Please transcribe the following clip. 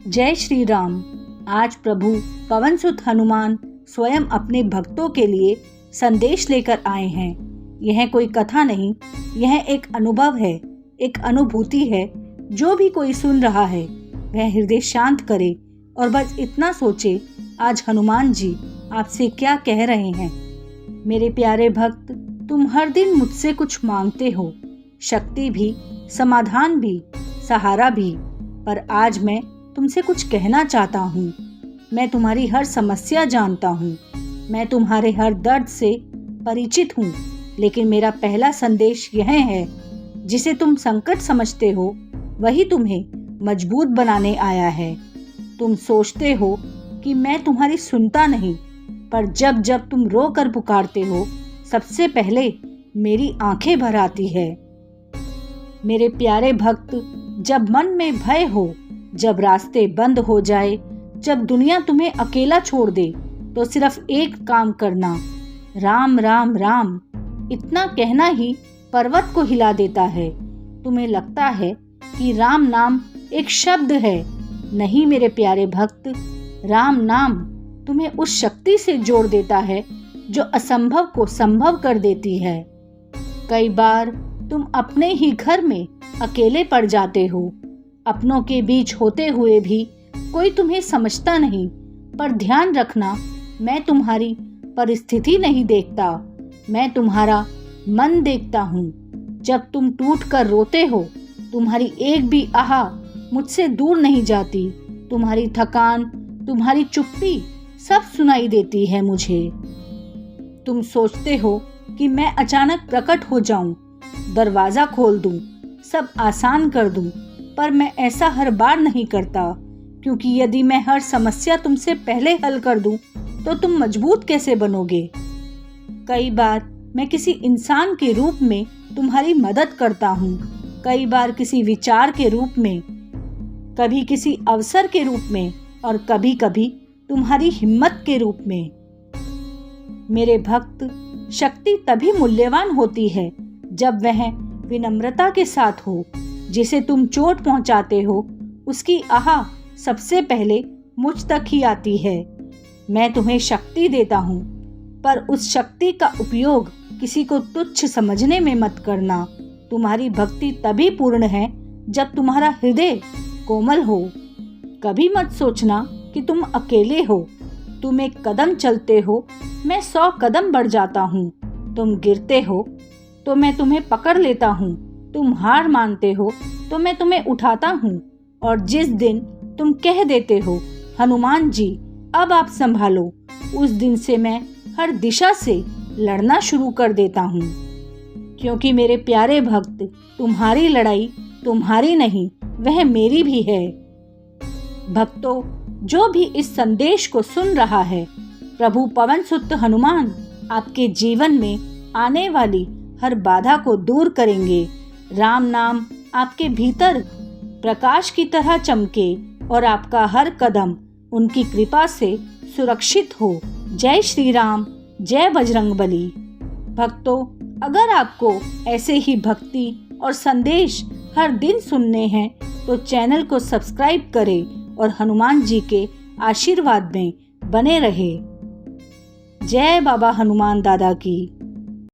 जय श्री राम। आज प्रभु पवन सुत हनुमान स्वयं अपने भक्तों के लिए संदेश लेकर आए हैं। यह कोई कथा नहीं, यह एक अनुभव है, एक अनुभूति है। जो भी कोई सुन रहा है वह हृदय शांत करे और बस इतना सोचे, आज हनुमान जी आपसे क्या कह रहे हैं। मेरे प्यारे भक्त, तुम हर दिन मुझसे कुछ मांगते हो, शक्ति भी, समाधान भी, सहारा भी, पर आज मैं तुमसे कुछ कहना चाहता हूँ। मैं तुम्हारी हर समस्या जानता हूँ, मैं तुम्हारे हर दर्द से परिचित हूँ, लेकिन मेरा पहला संदेश यह है, जिसे तुम संकट समझते हो वही तुम्हें मजबूत बनाने आया है। तुम सोचते हो कि मैं तुम्हारी सुनता नहीं, पर जब जब तुम रो कर पुकारते हो, सबसे पहले मेरी आंखें भर आती है। मेरे प्यारे भक्त, जब मन में भय हो, जब रास्ते बंद हो जाए, जब दुनिया तुम्हें अकेला छोड़ दे, तो सिर्फ एक काम करना, राम राम राम, इतना कहना ही पर्वत को हिला देता है। तुम्हें लगता है कि राम नाम एक शब्द है। नहीं मेरे प्यारे भक्त, राम नाम तुम्हें उस शक्ति से जोड़ देता है जो असंभव को संभव कर देती है। कई बार तुम अपने ही घर में अकेले पड़ जाते हो, अपनों के बीच होते हुए भी कोई तुम्हें समझता नहीं, पर ध्यान रखना, मैं तुम्हारी परिस्थिति नहीं देखता, मैं तुम्हारा मन देखता हूँ। जब तुम टूट कर रोते हो, तुम्हारी एक भी आह मुझसे दूर नहीं जाती। तुम्हारी थकान, तुम्हारी चुप्पी सब सुनाई देती है मुझे। तुम सोचते हो कि मैं अचानक प्रकट हो जाऊं, दरवाज़ा खोल दूं, सब आसान कर दूं, पर मैं ऐसा हर बार नहीं करता, क्योंकि यदि मैं हर समस्या तुमसे पहले हल कर दूं, तो तुम मजबूत कैसे बनोगे। कई बार मैं किसी इंसान के रूप में तुम्हारी मदद करता हूँ, कई बार किसी विचार के रूप में, कभी किसी अवसर के रूप में, और कभी कभी तुम्हारी हिम्मत के रूप में। मेरे भक्त, शक्ति तभी मूल्यवान होती है जब वह विनम्रता के साथ हो। जिसे तुम चोट पहुंचाते हो, उसकी आह सबसे पहले मुझ तक ही आती है। मैं तुम्हें शक्ति देता हूँ, पर उस शक्ति का उपयोग किसी को तुच्छ समझने में मत करना। तुम्हारी भक्ति तभी पूर्ण है जब तुम्हारा हृदय कोमल हो। कभी मत सोचना कि तुम अकेले हो। तुम एक कदम चलते हो, मैं 100 कदम बढ़ जाता हूँ। तुम गिरते हो तो मैं तुम्हें पकड़ लेता हूँ। तुम हार मानते हो तो मैं तुम्हें उठाता हूँ। और जिस दिन तुम कह देते हो, हनुमान जी अब आप संभालो, उस दिन से मैं हर दिशा से लड़ना शुरू कर देता हूँ। क्योंकि मेरे प्यारे भक्त, तुम्हारी लड़ाई तुम्हारी नहीं, वह मेरी भी है। भक्तों, जो भी इस संदेश को सुन रहा है, प्रभु पवन सुत हनुमान आपके जीवन में आने वाली हर बाधा को दूर करेंगे। राम नाम आपके भीतर प्रकाश की तरह चमके और आपका हर कदम उनकी कृपा से सुरक्षित हो। जय श्री राम, जय बजरंगबली। भक्तों, अगर आपको ऐसे ही भक्ति और संदेश हर दिन सुनने हैं, तो चैनल को सब्सक्राइब करें और हनुमान जी के आशीर्वाद में बने रहे। जय बाबा हनुमान दादा की।